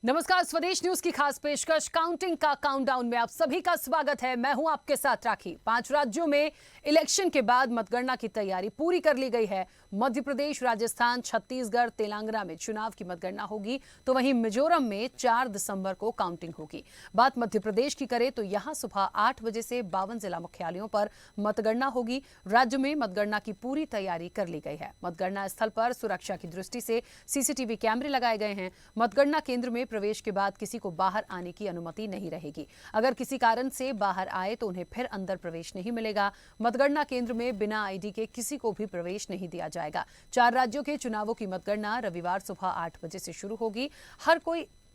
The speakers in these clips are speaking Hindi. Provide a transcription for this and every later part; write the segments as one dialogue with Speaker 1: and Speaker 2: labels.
Speaker 1: नमस्कार, स्वदेश न्यूज की खास पेशकश काउंटिंग का काउंटडाउन में आप सभी का स्वागत है। मैं हूं आपके साथ राखी। 5 राज्यों में इलेक्शन के बाद मतगणना की तैयारी पूरी कर ली गई है। मध्य प्रदेश, राजस्थान, छत्तीसगढ़, तेलंगाना में चुनाव की मतगणना होगी, तो वहीं मिजोरम में 4 दिसंबर को काउंटिंग होगी। बात मध्य प्रदेश की करें तो यहां सुबह 8 बजे से 52 जिला मुख्यालयों पर मतगणना होगी। राज्य में मतगणना की पूरी तैयारी कर ली गई है। मतगणना स्थल पर सुरक्षा की दृष्टि से सीसीटीवी कैमरे लगाए गए हैं। मतगणना केंद्र में प्रवेश के बाद किसी को बाहर आने की अनुमति नहीं रहेगी। अगर किसी कारण से बाहर आए तो उन्हें फिर अंदर प्रवेश नहीं मिलेगा। मतगणना केंद्र में बिना आईडी के किसी को भी प्रवेश नहीं दिया जाएगा। 4 राज्यों के चुनावों की मतगणना रविवार सुबह 8 बजे से शुरू होगी।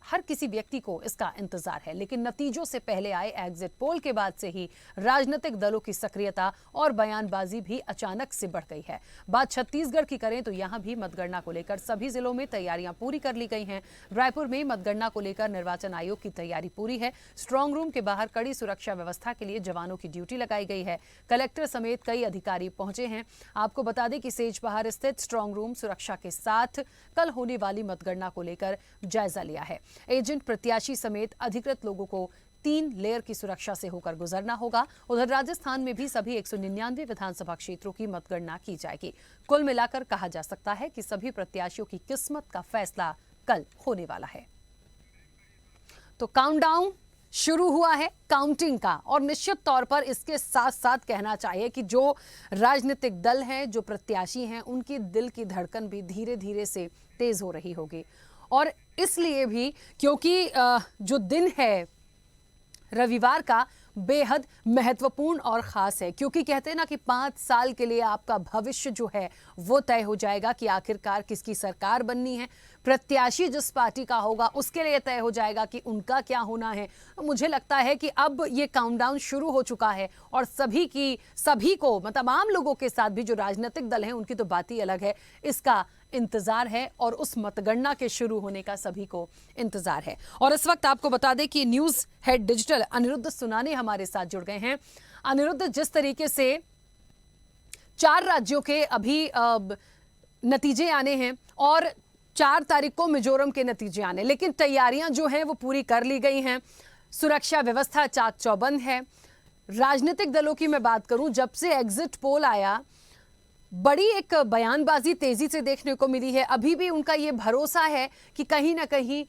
Speaker 1: हर किसी व्यक्ति को इसका इंतजार है, लेकिन नतीजों से पहले आए एग्जिट पोल के बाद से ही राजनीतिक दलों की सक्रियता और बयानबाजी भी अचानक से बढ़ गई है। बात छत्तीसगढ़ की करें तो यहां भी मतगणना को लेकर सभी जिलों में तैयारियां पूरी कर ली गई हैं। रायपुर में मतगणना को लेकर निर्वाचन आयोग की तैयारी पूरी है। स्ट्रांग रूम के बाहर कड़ी सुरक्षा व्यवस्था के लिए जवानों की ड्यूटी लगाई गई है। कलेक्टर समेत कई अधिकारी पहुंचे हैं। आपको बता दें कि सेजबहार स्थित स्ट्रांग रूम सुरक्षा के साथ कल होने वाली मतगणना को लेकर जायजा लिया है। एजेंट, प्रत्याशी समेत अधिकृत लोगों को 3 लेयर की सुरक्षा से होकर गुजरना होगा। उधर राजस्थान में भी सभी 199 विधानसभा क्षेत्रों की मतगणना की जाएगी। कुल मिलाकर कहा जा सकता है कि सभी प्रत्याशियों की किस्मत का फैसला कल होने वाला है। तो काउंटडाउन शुरू हुआ है काउंटिंग का, और निश्चित तौर पर इसके साथ साथ कहना चाहिए कि जो राजनीतिक दल हैं, जो प्रत्याशी हैं, उनकी दिल की धड़कन भी धीरे धीरे से तेज हो रही होगी। और इसलिए भी क्योंकि जो दिन है रविवार का बेहद महत्वपूर्ण और खास है, क्योंकि कहते हैं ना कि 5 साल के लिए आपका भविष्य जो है वो तय हो जाएगा कि आखिरकार किसकी सरकार बननी है। प्रत्याशी जिस पार्टी का होगा उसके लिए तय हो जाएगा कि उनका क्या होना है। मुझे लगता है कि अब ये काउंटडाउन शुरू हो चुका है और सभी को मतलब आम लोगों के साथ भी जो राजनीतिक दल हैं उनकी तो बात ही अलग है, इसका इंतजार है और उस मतगणना के शुरू होने का सभी को इंतजार है। और इस वक्त आपको बता दें कि न्यूज हेड डिजिटल अनिरुद्ध सुनाने हमारे साथ जुड़ गए हैं। अनिरुद्ध, जिस तरीके से 4 राज्यों के अभी नतीजे आने हैं और 4 तारीख को मिजोरम के नतीजे आने, लेकिन तैयारियां जो हैं वो पूरी कर ली गई हैं। सुरक्षा व्यवस्था चाक चौबंद है। राजनीतिक दलों की मैं बात करूं, जब से एग्जिट पोल आया बड़ी एक बयानबाजी तेजी से देखने को मिली है। अभी भी उनका ये भरोसा है कि कहीं ना कहीं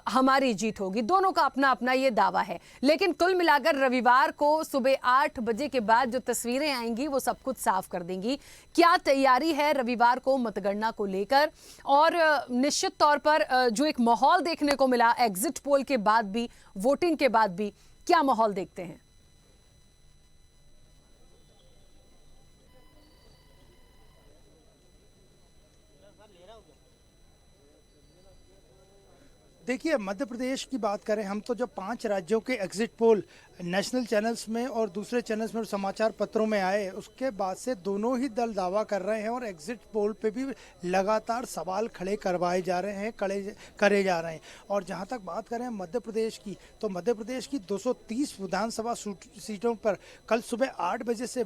Speaker 1: हमारी जीत होगी। दोनों का अपना अपना ये दावा है, लेकिन कुल मिलाकर रविवार को सुबह 8 बजे के बाद जो तस्वीरें आएंगी वो सब कुछ साफ कर देंगी। क्या तैयारी है रविवार को मतगणना को लेकर, और निश्चित तौर पर जो एक माहौल देखने को मिला एग्जिट पोल के बाद भी, वोटिंग के बाद भी, क्या माहौल देखते हैं?
Speaker 2: देखिए, मध्य प्रदेश की बात करें हम तो, जो 5 राज्यों के एग्जिट पोल नेशनल चैनल्स में और दूसरे चैनल्स में और समाचार पत्रों में आए, उसके बाद से दोनों ही दल दावा कर रहे हैं और एग्जिट पोल पे भी लगातार सवाल खड़े करवाए जा रहे हैं, करे जा रहे हैं। और जहां तक बात करें मध्य प्रदेश की, तो मध्य प्रदेश की 230 विधानसभा सीटों पर कल सुबह 8 बजे से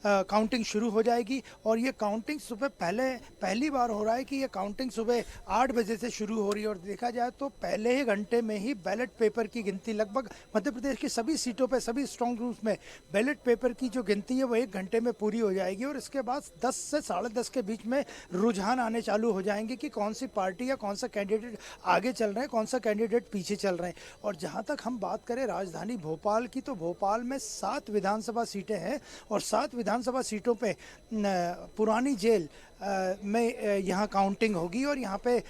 Speaker 2: काउंटिंग शुरू हो जाएगी। और ये काउंटिंग सुबह पहली बार हो रहा है कि ये काउंटिंग सुबह 8 बजे से शुरू हो रही है। और देखा जाए तो पहले ही घंटे में ही बैलेट पेपर की गिनती लगभग मध्य प्रदेश की सभी सीटों पे, सभी स्ट्रांग रूम्स में बैलेट पेपर की जो गिनती है वो 1 घंटे में पूरी हो जाएगी। और इसके बाद 10 से 10:30 के बीच में रुझान आने चालू हो जाएंगे कि कौन सी पार्टी या कौन सा कैंडिडेट आगे चल रहे हैं, कौन सा कैंडिडेट पीछे चल रहे हैं। और जहां तक हम बात करें राजधानी भोपाल की, तो भोपाल में 7 विधानसभा सीटें हैं और 7 विधानसभा सीटों पे पुरानी जेल में यहाँ काउंटिंग होगी। और यहाँ पे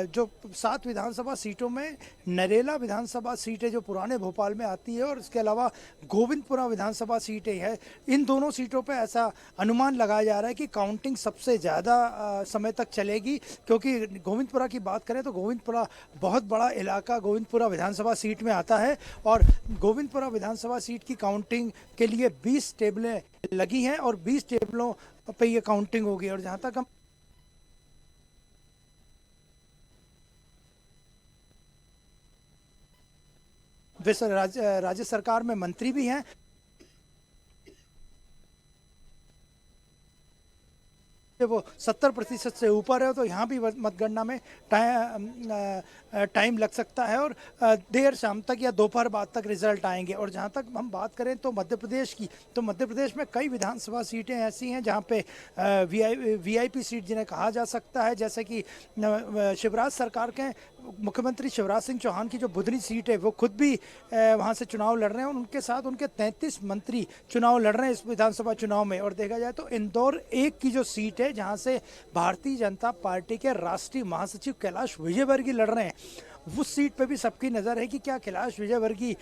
Speaker 2: जो 7 विधानसभा सीटों में नरेला विधानसभा सीट है जो पुराने भोपाल में आती है, और इसके अलावा गोविंदपुरा विधानसभा सीटें है। इन दोनों सीटों पे ऐसा अनुमान लगाया जा रहा है कि काउंटिंग सबसे ज़्यादा समय तक चलेगी, क्योंकि गोविंदपुरा की बात करें तो गोविंदपुरा बहुत बड़ा इलाका गोविंदपुरा विधानसभा सीट में आता है। और गोविंदपुरा विधानसभा सीट की काउंटिंग के लिए 20 टेबलें लगी हैं और 20 टेबलों पे ये काउंटिंग होगी। और जहां तक हम राज्य सरकार में मंत्री भी हैं, वो 70% से ऊपर है, तो यहाँ भी मतगणना में टाइम लग सकता है और देर शाम तक या दोपहर बाद तक रिजल्ट आएंगे। और जहाँ तक हम बात करें तो मध्य प्रदेश की, तो मध्य प्रदेश में कई विधानसभा सीटें ऐसी हैं जहाँ पे वीआईपी सीट जिन्हें कहा जा सकता है, जैसे कि शिवराज सरकार के मुख्यमंत्री शिवराज सिंह चौहान की जो बुधनी सीट है वो खुद भी वहाँ से चुनाव लड़ रहे हैं और उनके साथ उनके 33 मंत्री चुनाव लड़ रहे हैं इस विधानसभा चुनाव में। और देखा जाए तो इंदौर एक की जो सीट है जहाँ से भारतीय जनता पार्टी के राष्ट्रीय महासचिव कैलाश विजयवर्गीय लड़ रहे हैं, उस सीट पे भी सबकी नज़र है कि क्या कैलाश विजयवर्गीय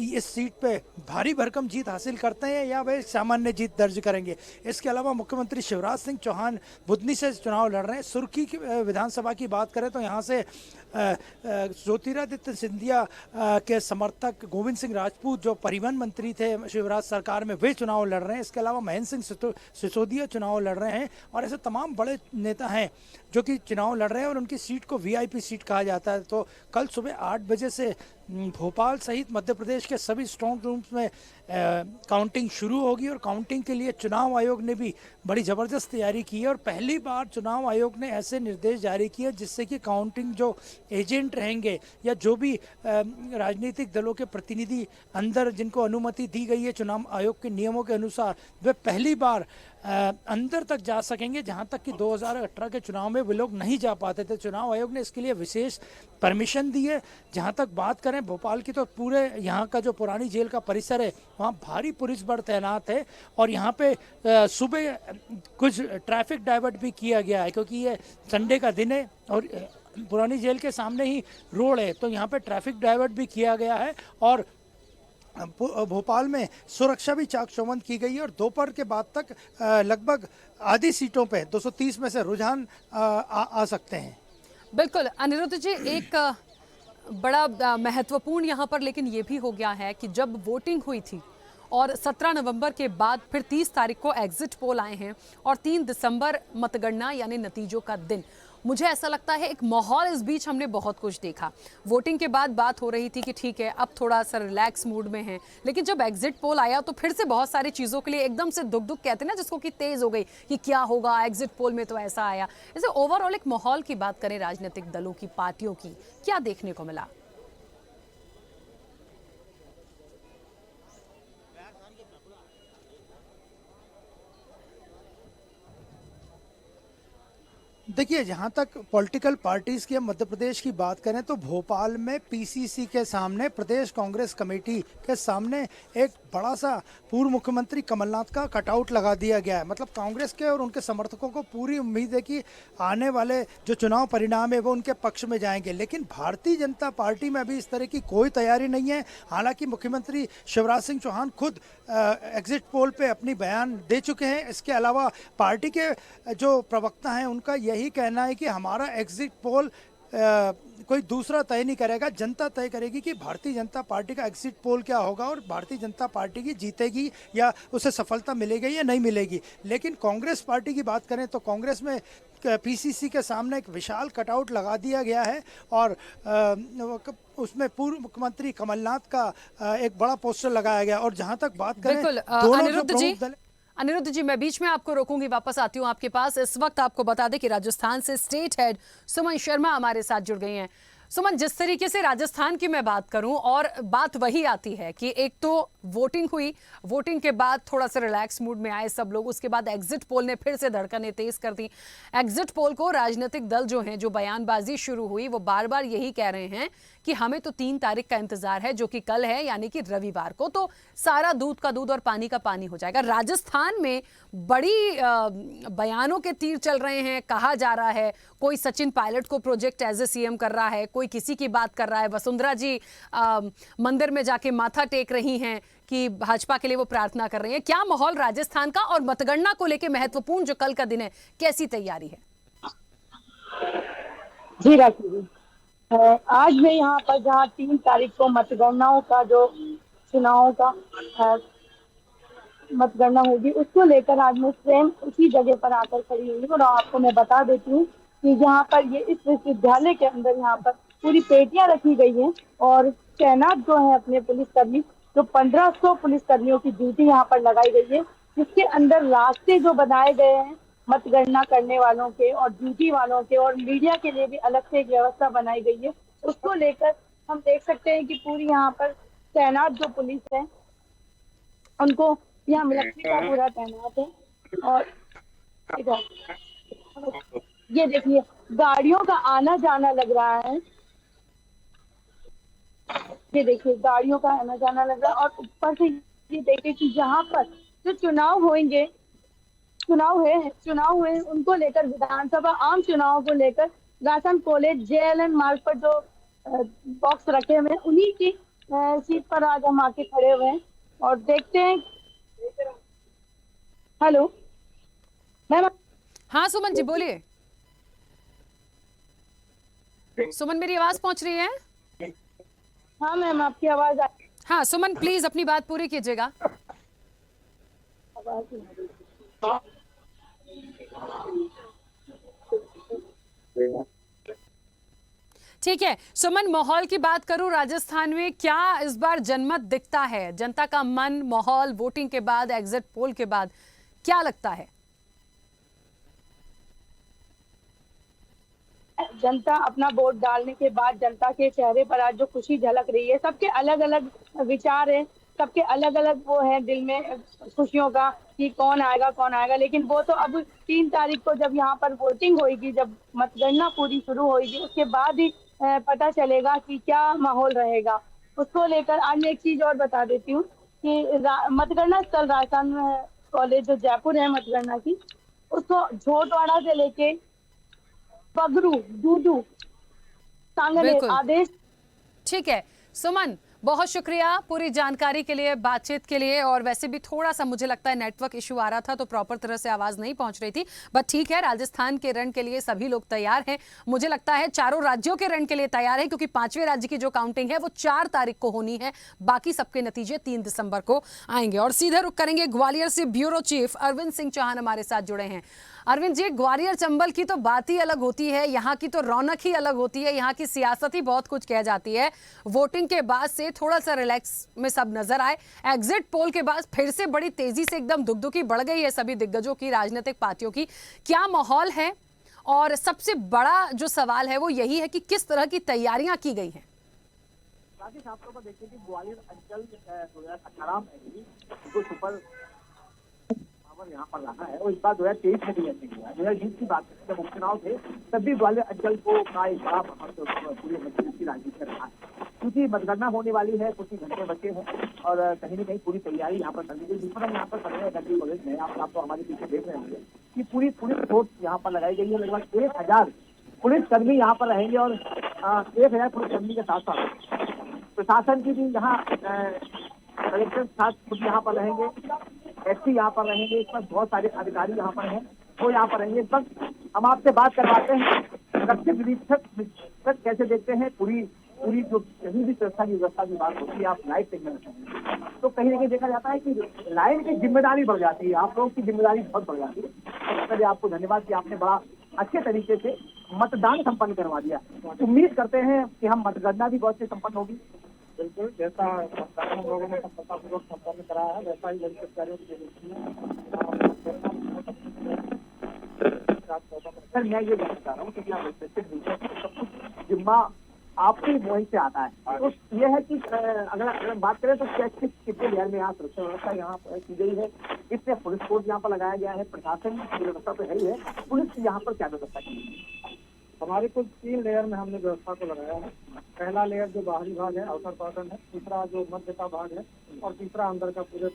Speaker 2: इस सीट पे भारी भरकम जीत हासिल करते हैं या वे सामान्य जीत दर्ज करेंगे। इसके अलावा मुख्यमंत्री शिवराज सिंह चौहान बुधनी से चुनाव लड़ रहे हैं। सुर्खी विधानसभा की बात करें तो यहाँ से ज्योतिरादित्य सिंधिया के समर्थक गोविंद सिंह राजपूत जो परिवहन मंत्री थे शिवराज सरकार में, वे चुनाव लड़ रहे हैं। इसके अलावा महेंद्र सिंह सिसोदिया चुनाव लड़ रहे हैं और ऐसे तमाम बड़े नेता हैं जो कि चुनाव लड़ रहे हैं और उनकी सीट को वीआईपी सीट कहा जाता है। तो कल सुबह 8 बजे से भोपाल सहित मध्य प्रदेश के सभी स्ट्रॉन्ग रूम्स में काउंटिंग शुरू होगी और काउंटिंग के लिए चुनाव आयोग ने भी बड़ी ज़बरदस्त तैयारी की है और पहली बार चुनाव आयोग ने ऐसे निर्देश जारी किए जिससे कि काउंटिंग जो एजेंट रहेंगे या जो भी राजनीतिक दलों के प्रतिनिधि अंदर जिनको अनुमति दी गई है चुनाव आयोग के नियमों के अनुसार, वे पहली बार अंदर तक जा सकेंगे, जहां तक कि 2018 के चुनाव में वे लोग नहीं जा पाते थे। चुनाव आयोग ने इसके लिए विशेष परमिशन दी है। जहां तक बात करें भोपाल की तो पूरे यहाँ का जो पुरानी जेल का परिसर है वहाँ भारी पुलिस बल तैनात है और यहाँ पे सुबह कुछ ट्रैफिक डाइवर्ट भी किया गया है क्योंकि ये संडे का दिन है और पुरानी जेल के सामने ही रोड है, तो यहाँ पे ट्रैफिक डाइवर्ट भी किया गया है और भोपाल में सुरक्षा भी चाक चौबंद की गई है और दोपहर के बाद तक लगभग आधी सीटों पे 230 में से रुझान आ सकते हैं।
Speaker 1: बिल्कुल अनिरुद्ध जी, एक बड़ा महत्वपूर्ण यहाँ पर लेकिन ये भी हो गया है कि जब वोटिंग हुई थी और 17 नवंबर के बाद फिर 30 तारीख को एग्जिट पोल आए हैं और 3 दिसंबर मतगणना यानी नतीजों का दिन। मुझे ऐसा लगता है एक माहौल इस बीच हमने बहुत कुछ देखा। वोटिंग के बाद बात हो रही थी कि ठीक है अब थोड़ा सा रिलैक्स मूड में है, लेकिन जब एग्जिट पोल आया तो फिर से बहुत सारी चीज़ों के लिए एकदम से दुख दुख कहते हैं ना जिसको कि तेज हो गई कि क्या होगा, एग्जिट पोल में तो ऐसा आया। जैसे ओवरऑल एक माहौल की बात करें राजनीतिक दलों की, पार्टियों की, क्या देखने को मिला?
Speaker 2: देखिए, जहाँ तक पॉलिटिकल पार्टीज़ की मध्य प्रदेश की बात करें तो भोपाल में पीसीसी के सामने, प्रदेश कांग्रेस कमेटी के सामने एक बड़ा सा पूर्व मुख्यमंत्री कमलनाथ का कटआउट लगा दिया गया है। मतलब कांग्रेस के और उनके समर्थकों को पूरी उम्मीद है कि आने वाले जो चुनाव परिणाम है वो उनके पक्ष में जाएंगे, लेकिन भारतीय जनता पार्टी में अभी इस तरह की कोई तैयारी नहीं है। हालांकि मुख्यमंत्री शिवराज सिंह चौहान खुद एग्जिट पोल पे अपनी बयान दे चुके हैं। इसके अलावा पार्टी के जो प्रवक्ता हैं उनका यही कहना है कि हमारा एग्जिट पोल कोई दूसरा तय नहीं करेगा, जनता तय करेगी कि भारतीय जनता पार्टी का एग्जिट पोल क्या होगा और भारतीय जनता पार्टी की जीतेगी या उसे सफलता मिलेगी या नहीं मिलेगी। लेकिन कांग्रेस पार्टी की बात करें तो कांग्रेस में पीसीसी के सामने एक विशाल कटआउट लगा दिया गया है और उसमें पूर्व मुख्यमंत्री कमलनाथ का एक बड़ा पोस्टर लगाया गया। और जहां तक बात करें
Speaker 1: अनिरुद्ध जी, मैं बीच में आपको रोकूंगी, वापस आती हूं आपके पास। इस वक्त आपको बता दें कि राजस्थान से स्टेट हेड सुमन शर्मा हमारे साथ जुड़ गई हैं। सुमन, जिस तरीके से राजस्थान की मैं बात करूं और बात वही आती है कि एक तो वोटिंग हुई, वोटिंग के बाद थोड़ा सा रिलैक्स मूड में आए सब लोग, उसके बाद एग्जिट पोल ने फिर से धड़कनें तेज कर दी। एग्जिट पोल को राजनीतिक दल जो हैं, जो बयानबाजी शुरू हुई, वो बार बार यही कह रहे हैं कि हमें तो 3 तारीख का इंतजार है, जो कि कल है, यानी कि रविवार को, तो सारा दूध का दूध और पानी का पानी हो जाएगा। राजस्थान में बड़ी बयानों के तीर चल रहे हैं। कहा जा रहा है कोई सचिन पायलट को प्रोजेक्ट एज ए सीएम कर रहा है, कोई किसी की बात कर रहा है, वसुंधरा जी मंदिर में जाके माथा टेक रही हैं कि भाजपा के लिए वो प्रार्थना कर रही हैं। क्या माहौल राजस्थान का, और मतगणना को लेकर महत्वपूर्ण जो कल का दिन है, कैसी तैयारी है?
Speaker 3: जी राखी जी, आज मैं यहाँ पर जहाँ 3 तारीख को मतगणनाओं का जो चुनाव का मतगणना होगी उसको लेकर आज मैं स्वयं उसी जगह पर आकर खड़ी हुई हूँ। और आपको मैं बता देती हूँ कि यहाँ पर ये इस विश्वविद्यालय के अंदर यहाँ पर पूरी पेटियां रखी गई हैं और तैनात जो है अपने पुलिसकर्मी, जो 1500 पुलिसकर्मियों की ड्यूटी यहाँ पर लगाई गई है, जिसके अंदर रास्ते जो बनाए गए हैं मतगणना करने वालों के और ड्यूटी वालों के और मीडिया के लिए भी अलग से एक व्यवस्था बनाई गई है। उसको लेकर हम देख सकते हैं कि पूरी यहाँ पर तैनात जो पुलिस है उनको यहाँ मिलिट्री का पूरा तैनात है। और इधर ये देखिए गाड़ियों का आना जाना लग रहा है। ये देखिए गाड़ियों का आना जाना लग रहा है और ऊपर से ये देखिए कि जहाँ पर जो चुनाव होंगे, चुनाव हुए उनको लेकर विधानसभा आम चुनाव को लेकर रासन कॉलेज JLN मार्ग पर जो बॉक्स रखे हुए हैं उन्हीं की सीट पर आज हम आके खड़े हुए हैं और देखते हैं। Hello ma'am.
Speaker 1: हाँ सुमन जी बोलिए। सुमन मेरी आवाज पहुंच रही है?
Speaker 3: हाँ मैम आपकी आवाज आ
Speaker 1: हाँ सुमन प्लीज अपनी बात पूरी कीजिएगा। ठीक है सुमन, माहौल की बात करूं राजस्थान में, क्या इस बार जनमत दिखता है? जनता का मन, माहौल वोटिंग के बाद, एग्जिट पोल के बाद क्या लगता है?
Speaker 3: जनता अपना वोट डालने के बाद जनता के चेहरे पर आज जो खुशी झलक रही है, सबके अलग अलग विचार है, सबके अलग अलग वो है दिल में खुशियों का कि कौन आएगा, लेकिन वो तो अब 3 तारीख को जब यहाँ पर वोटिंग होगी, जब मतगणना पूरी शुरू होगी उसके बाद ही पता चलेगा कि क्या माहौल रहेगा। उसको लेकर आज मैं एक चीज और बता देती हूँ कि मतगणना स्थल राजस्थान कॉलेज जो जयपुर है मतगणना की, उसको झोटवाड़ा से लेके पगरू, दूदू, सांगनेर आदेश।
Speaker 1: ठीक है सुमन, बहुत शुक्रिया पूरी जानकारी के लिए, बातचीत के लिए। और वैसे भी थोड़ा सा मुझे लगता है नेटवर्क इशू आ रहा था तो प्रॉपर तरह से आवाज नहीं पहुंच रही थी, बट ठीक है, राजस्थान के रण के लिए सभी लोग तैयार हैं। मुझे लगता है चारों राज्यों के रण के लिए तैयार है, क्योंकि 5वें राज्य की जो काउंटिंग है वो 4 तारीख को होनी है, बाकी सबके नतीजे 3 दिसंबर को आएंगे। और सीधे रुक करेंगे ग्वालियर से, ब्यूरो चीफ अरविंद सिंह चौहान हमारे साथ जुड़े हैं। अरविंद जी, ग्वालियर चंबल की तो बात ही अलग होती है, यहाँ की तो रौनक ही अलग होती है, यहाँ की सियासत ही बहुत कुछ कह जाती है। वोटिंग के बाद से थोड़ा सा रिलैक्स में सब नजर आए, एग्जिट पोल के बाद फिर से बड़ी तेजी से एकदम दुगदुगी बढ़ गई है सभी दिग्गजों की, राजनीतिक पार्टियों की। क्या माहौल है? और सबसे बड़ा जो सवाल है वो यही है कि किस तरह की तैयारियां की गई हैं?
Speaker 4: आपको देखिए कि ग्वालियर अंचल 2018 में ही जो सुपर यहाँ पर रहा है और इस बार 2023 में भी ऐसे हुआ है। 2020 की बात करें जब उपचुनाव थे तब भी ग्वालियर अंचल को का एक बड़ा महत्व पूरे मध्य की राजनीति में रहा है, क्योंकि मतगणना होने वाली है, कुछ ही घंटे बचे हैं और कहीं न कहीं पूरी तैयारी यहाँ पर कर ली गई। जिस पर हम यहाँ पर खड़े हैं डिग्री कॉलेज में, आप तो हमारे पीछे देख रहे होंगे कि पूरी फोर्स यहाँ पर लगाई गई है। लगभग 1000 पुलिसकर्मी यहाँ पर रहेंगे और 1000 पुलिसकर्मी के साथ साथ प्रशासन की भी यहाँ कलेक्टर साथ खुद यहाँ पर रहेंगे, एसपी यहाँ पर रहेंगे, इस पर बहुत सारे अधिकारी यहाँ पर हैं, वो यहाँ पर रहेंगे। इस वक्त हम आपसे बात करवाते हैं रक्षक निरीक्षक कैसे देखते हैं पूरी जो कहीं भी सुरक्षा की व्यवस्था की बात होती है, आप लाइव देखना चाहेंगे तो कहीं ना कहीं देखा जाता है कि लाइन की जिम्मेदारी बढ़ जाती है, आप लोगों की जिम्मेदारी बहुत बढ़ जाती है। तो आपको धन्यवाद कि आपने बड़ा अच्छे तरीके से मतदान संपन्न करवा दिया। उम्मीद करते हैं कि हम मतगणना भी बहुत से संपन्न होगी। बिल्कुल, जैसा हम लोगों ने सफलतापूर्वक संपन्न कराया है वैसा ही अधिकारियों सर मैं ये कहना चाह रहा हूँ कि सब कुछ जिम्मा आपके वहीं से आता है। तो ये है कि अगर बात करें तो कितने लेयर में यहाँ सुरक्षा व्यवस्था यहाँ की गई है, कितने पुलिस फोर्स यहाँ पर लगाया गया है, प्रशासन की व्यवस्था तो है ही है, पुलिस यहाँ पर क्या व्यवस्था की है? हमारे कुल 3 लेयर में हमने व्यवस्था को लगाया है। पहला लेयर जो बाहरी भाग है, आउटर कॉर्डन है, दूसरा जो मध्य का भाग है और तीसरा अंदर का पूरे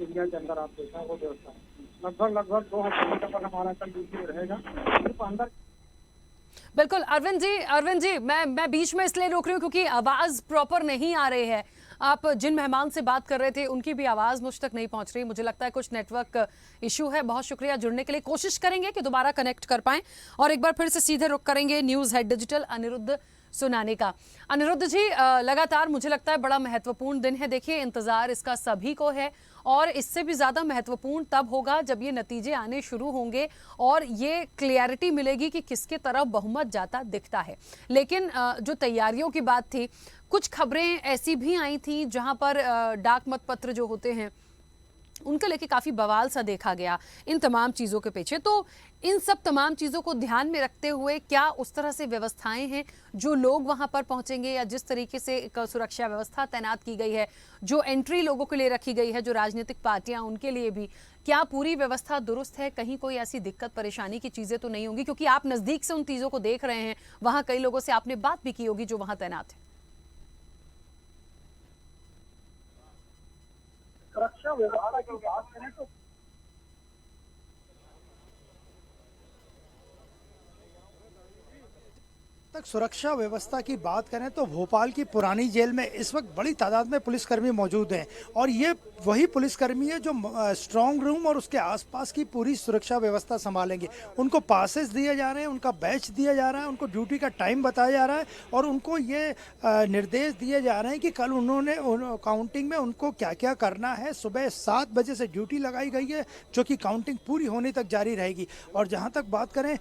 Speaker 4: एरिया के अंदर आप देखा वो व्यवस्था है। लगभग 2 हफ्ते तक हमारा कल ड्यूटी रहेगा सिर्फ अंदर।
Speaker 1: बिल्कुल अरविंद जी मैं बीच में इसलिए रोक रही हूँ क्योंकि आवाज प्रॉपर नहीं आ रही है। आप जिन मेहमान से बात कर रहे थे उनकी भी आवाज मुझ तक नहीं पहुंच रही, मुझे लगता है कुछ नेटवर्क इशू है। बहुत शुक्रिया जुड़ने के लिए, कोशिश करेंगे कि दोबारा कनेक्ट कर पाएं। और एक बार फिर से सीधे रुक करेंगे न्यूज हेड डिजिटल अनिरुद्ध सुनाने का। अनिरुद्ध जी, लगातार मुझे लगता है बड़ा महत्वपूर्ण दिन है। देखिए, इंतजार इसका सभी को है और इससे भी ज़्यादा महत्वपूर्ण तब होगा जब ये नतीजे आने शुरू होंगे और ये क्लियरिटी मिलेगी कि किसके तरफ बहुमत जाता दिखता है। लेकिन जो तैयारियों की बात थी, कुछ खबरें ऐसी भी आई थी जहां पर डाक मतपत्र जो होते हैं उनके लेके काफ़ी बवाल सा देखा गया इन तमाम चीज़ों के पीछे। तो इन सब तमाम चीज़ों को ध्यान में रखते हुए क्या उस तरह से व्यवस्थाएं हैं जो लोग वहां पर पहुंचेंगे, या जिस तरीके से एक सुरक्षा व्यवस्था तैनात की गई है, जो एंट्री लोगों के लिए रखी गई है, जो राजनीतिक पार्टियां उनके लिए भी, क्या पूरी व्यवस्था दुरुस्त है? कहीं कोई ऐसी दिक्कत परेशानी की चीज़ें तो नहीं होंगी? क्योंकि आप नज़दीक से उन चीज़ों को देख रहे हैं, वहाँ कई लोगों से आपने बात भी की होगी जो वहाँ तैनात है।
Speaker 4: सुरक्षा व्यवस्था की बात करें तो
Speaker 2: तक सुरक्षा व्यवस्था की बात करें तो भोपाल की पुरानी जेल में इस वक्त बड़ी तादाद में पुलिसकर्मी मौजूद हैं और ये वही पुलिसकर्मी है जो स्ट्रांग रूम और उसके आसपास की पूरी सुरक्षा व्यवस्था संभालेंगे। उनको पासेस दिए जा रहे हैं, उनका बैच दिया जा रहा है, उनको ड्यूटी का टाइम बताया जा रहा है और उनको ये निर्देश दिए जा रहे हैं कि कल उन्होंने काउंटिंग में उनको क्या क्या करना है। सुबह 7 बजे से ड्यूटी लगाई गई है जो कि काउंटिंग पूरी होने तक जारी रहेगी। और जहाँ तक बात करें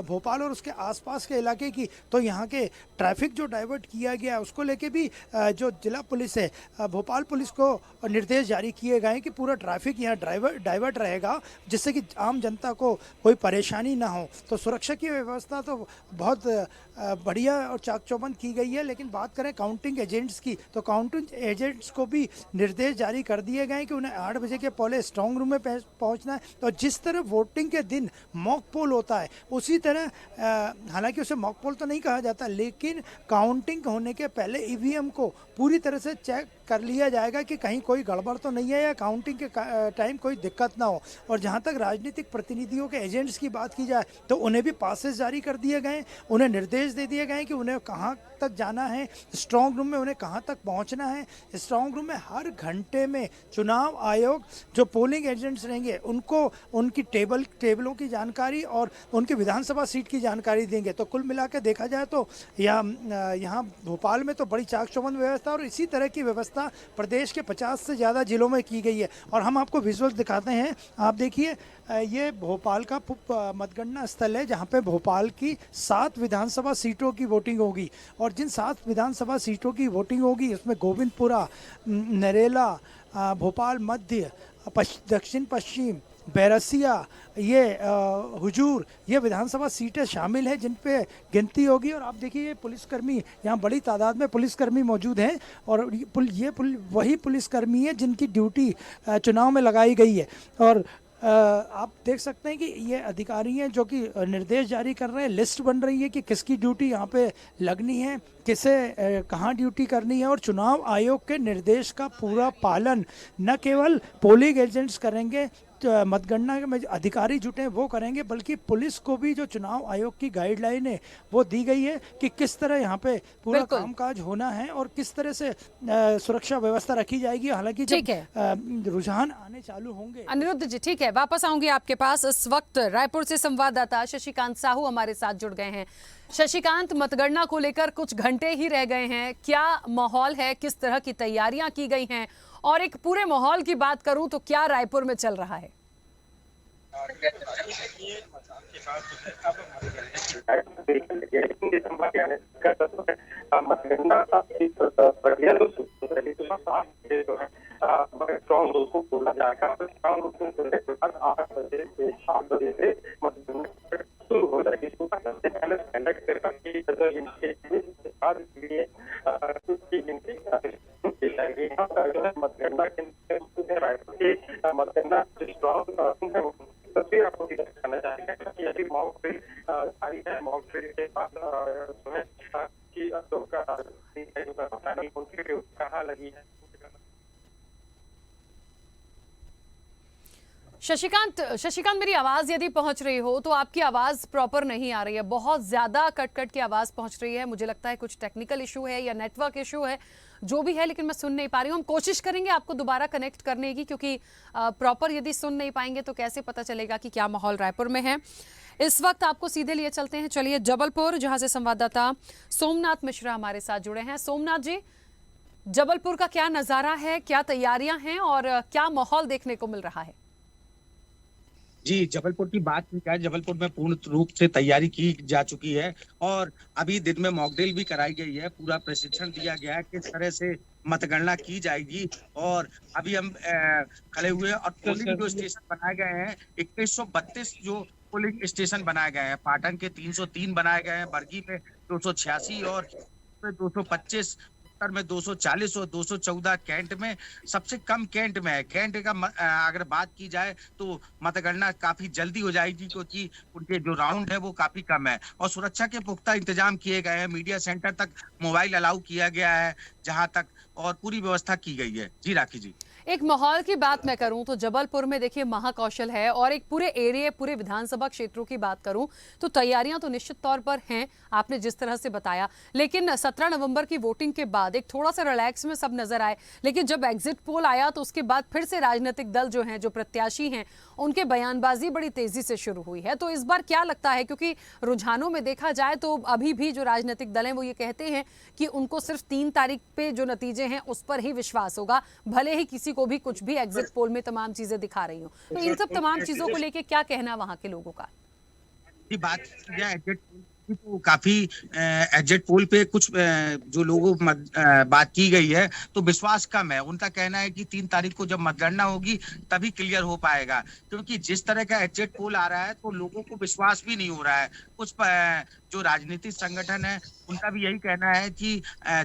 Speaker 2: भोपाल और उसके आसपास के इलाके की, तो यहाँ के ट्रैफिक जो डाइवर्ट किया गया है उसको लेके भी जो जिला पुलिस है, भोपाल पुलिस को निर्देश जारी किए गए हैं कि पूरा ट्रैफिक यहाँ डाइवर्ट रहेगा जिससे कि आम जनता को कोई परेशानी ना हो। तो सुरक्षा की व्यवस्था तो बहुत बढ़िया और चाक चौबंद की गई है। लेकिन बात करें काउंटिंग एजेंट्स की, तो काउंटिंग एजेंट्स को भी निर्देश जारी कर दिए गए हैं कि उन्हें 8 बजे के पहले स्ट्रांग रूम में पहुंचना है। तो जिस तरह वोटिंग के दिन मॉक पोल होता है उसी तरह, हालांकि उसे मॉक पोल तो नहीं कहा जाता, लेकिन काउंटिंग होने के पहले ईवीएम को पूरी तरह से चेक कर लिया जाएगा कि कहीं कोई गड़बड़ तो नहीं है या काउंटिंग के टाइम कोई दिक्कत ना हो। और जहां तक राजनीतिक प्रतिनिधियों के एजेंट्स की बात की जाए तो उन्हें भी पासेस जारी कर दिए गए, उन्हें निर्देश दे दिए गए कि उन्हें कहां तक जाना है, स्ट्रांग रूम में उन्हें कहां तक पहुंचना है। स्ट्रांग रूम में हर घंटे में चुनाव आयोग जो पोलिंग एजेंट्स रहेंगे उनको उनकी टेबलों की जानकारी और उनकी विधानसभा सीट की जानकारी देंगे। तो कुल मिला के देखा जाए तो यहाँ भोपाल में तो बड़ी चाक चौबंद व्यवस्था और इसी तरह की व्यवस्था प्रदेश के 50 से ज़्यादा जिलों में की गई है। और हम आपको विजुअल दिखाते हैं, आप देखिए ये भोपाल का मतगणना स्थल है जहाँ पे भोपाल की 7 विधानसभा सीटों की वोटिंग होगी। और जिन 7 विधानसभा सीटों की वोटिंग होगी उसमें गोविंदपुरा, नरेला, भोपाल मध्य, दक्षिण पश्चिम, बैरसिया, ये हुजूर, ये विधानसभा सीटें शामिल हैं जिन पे गिनती होगी। और आप देखिए ये पुलिसकर्मी, यहाँ बड़ी तादाद में पुलिसकर्मी मौजूद हैं और वही पुलिसकर्मी है जिनकी ड्यूटी चुनाव में लगाई गई है। और आप देख सकते हैं कि ये अधिकारी हैं जो कि निर्देश जारी कर रहे हैं, लिस्ट बन रही है कि किसकी ड्यूटी यहाँ पे लगनी है, किसे कहाँ ड्यूटी करनी है। और चुनाव आयोग के निर्देश का पूरा पालन न केवल पोलिंग एजेंट्स करेंगे, मतगणना में अधिकारी जुटे हैं वो करेंगे, बल्कि पुलिस को भी जो चुनाव आयोग की गाइडलाइन है वो दी गई है कि किस तरह यहाँ पे पूरा कामकाज होना है और किस तरह से सुरक्षा व्यवस्था रखी जाएगी। हालांकि जब रुझान आने चालू होंगे।
Speaker 1: अनिरुद्ध जी ठीक है, वापस आऊंगी आपके पास। इस वक्त रायपुर से संवाददाता शशिकांत साहू हमारे साथ जुड़ गए हैं। शशिकांत, मतगणना को लेकर कुछ घंटे ही रह गए हैं, क्या माहौल है, किस तरह की तैयारियां की गई हैं, और एक पूरे माहौल की बात करूं तो क्या रायपुर में चल रहा है? शशिकांत मेरी आवाज यदि पहुंच रही हो तो आपकी आवाज प्रॉपर नहीं आ रही है, बहुत ज्यादा कट की आवाज पहुंच रही है। मुझे लगता है कुछ टेक्निकल इशू है या नेटवर्क इशू है, जो भी है, लेकिन मैं सुन नहीं पा रही हूँ। हम कोशिश करेंगे आपको दोबारा कनेक्ट करने की, क्योंकि प्रॉपर यदि सुन नहीं पाएंगे तो कैसे पता चलेगा कि क्या माहौल रायपुर में है। इस वक्त आपको सीधे लिए चलते हैं, चलिए जबलपुर, जहां से संवाददाता सोमनाथ मिश्रा हमारे साथ जुड़े हैं। सोमनाथ जी, जबलपुर का क्या नजारा है, क्या तैयारियां हैं और क्या माहौल देखने को मिल रहा है?
Speaker 5: जी, जबलपुर की बात की जाए, जबलपुर में पूर्ण रूप से तैयारी की जा चुकी है और अभी दिन में मॉकड्रिल भी कराई गई है। पूरा प्रशिक्षण दिया गया है किस तरह से मतगणना की जाएगी और अभी हम खड़े हुए हैं और पोलिंग जो स्टेशन बनाए गए हैं 2132 जो पोलिंग स्टेशन बनाए गए हैं। पाटन के 303 बनाए गए हैं, बरगी में 286 और में 225, उत्तर में 240 और 214 कैंट में। सबसे कम कैंट में है। कैंट का अगर बात की जाए तो मतगणना काफी जल्दी हो जाएगी क्योंकि उनके जो राउंड है वो काफी कम है और सुरक्षा के पुख्ता इंतजाम किए गए हैं। मीडिया सेंटर तक मोबाइल अलाउ किया गया है जहां तक, और पूरी व्यवस्था की गई है। जी राखी जी।
Speaker 1: एक माहौल की बात मैं करूं तो जबलपुर में देखिए महाकौशल है और एक पूरे एरिया पूरे विधानसभा क्षेत्रों की बात करूं तो तैयारियां तो निश्चित तौर पर हैं, आपने जिस तरह से बताया। लेकिन 17 नवंबर की वोटिंग के बाद एक थोड़ा सा रिलैक्स में सब नजर आए, लेकिन जब एग्जिट पोल आया तो उसके बाद फिर से राजनीतिक दल जो हैं, जो प्रत्याशी हैं, उनके बयानबाजी बड़ी तेजी से शुरू हुई है। तो इस बार क्या लगता है, क्योंकि रुझानों में देखा जाए तो अभी भी जो राजनीतिक दल हैं वो ये कहते हैं कि उनको सिर्फ 3 तारीख पे जो नतीजे हैं उस पर ही विश्वास होगा, भले ही किसी को भी कुछ भी एग्जिट पोल में तमाम चीजें दिखा रही हो। तो इन सब तमाम चीजों को लेके क्या कहना वहां के लोगों का?
Speaker 5: की बात एग्जिट पोल की तो काफी एग्जिट पोल पे कुछ जो लोगों बात की गई है तो विश्वास कम है। उनका कहना है कि 3 तारीख को जब मतगणना होगी तभी क्लियर हो पाएगा, क्योंकि जिस तरह का एग्जिट पोल आ रहा है तो लोगों को विश्वास भी नहीं हो रहा है। कुछ जो राजनीतिक संगठन है उनका भी यही कहना है कि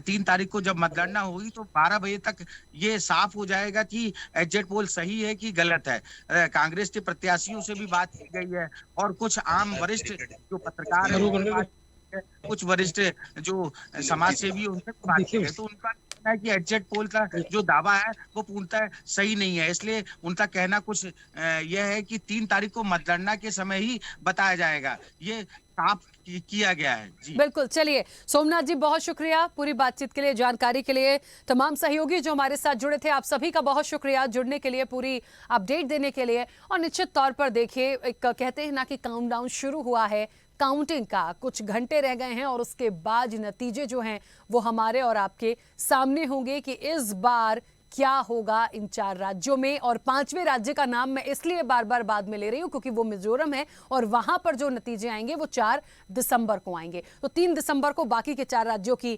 Speaker 5: 3 तारीख को जब मतगणना होगी तो 12 बजे तक ये साफ हो जाएगा कि एग्जिट पोल सही है कि गलत है। कांग्रेस के प्रत्याशियों से भी बात की गई है और कुछ आम वरिष्ठ जो पत्रकार है, कुछ वरिष्ठ जो समाज सेवी है उनसे बात की है, तो उनका कहना है कि एग्जिट पोल का जो दावा है वो पूर्णतः सही नहीं है। इसलिए उनका कहना कुछ यह है कि 3 तारीख को मतगणना के समय ही बताया जाएगा। ये साफ किया गया है। जी
Speaker 1: बिल्कुल। चलिए सोमनाथ जी, बहुत शुक्रिया पूरी बातचीत के लिए, जानकारी के लिए। तमाम सहयोगी जो हमारे साथ जुड़े थे, आप सभी का बहुत शुक्रिया जुड़ने के लिए, पूरी अपडेट देने के लिए। और निश्चित तौर पर देखिए, एक कहते हैं ना कि काउंटडाउन शुरू हुआ है, काउंटिंग का कुछ घंटे रह गए हैं और उसके बाद नतीजे जो हैं वो हमारे और आपके सामने होंगे कि इस बार क्या होगा इन 4 राज्यों में। और 5वें राज्य का नाम मैं इसलिए बार बार बाद में ले रही हूं क्योंकि वो मिजोरम है और वहां पर जो नतीजे आएंगे वो 4 दिसंबर को आएंगे। तो 3 दिसंबर को बाकी के 4 राज्यों की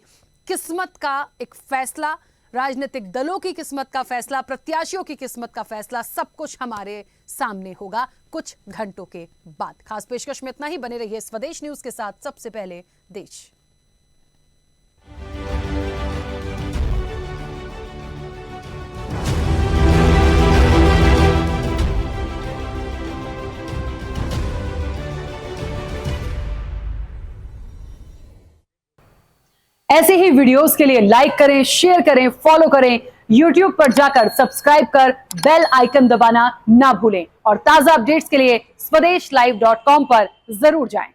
Speaker 1: किस्मत का एक फैसला, राजनीतिक दलों की किस्मत का फैसला, प्रत्याशियों की किस्मत का फैसला, सब कुछ हमारे सामने होगा कुछ घंटों के बाद। खास पेशकश में इतना ही। बने रहिए स्वदेश न्यूज के साथ, सबसे पहले देश। ऐसे ही वीडियोस के लिए लाइक करें, शेयर करें, फॉलो करें। YouTube पर जाकर सब्सक्राइब कर बेल आइकन दबाना ना भूलें और ताजा अपडेट्स के लिए swedeshlive.com पर जरूर जाएं।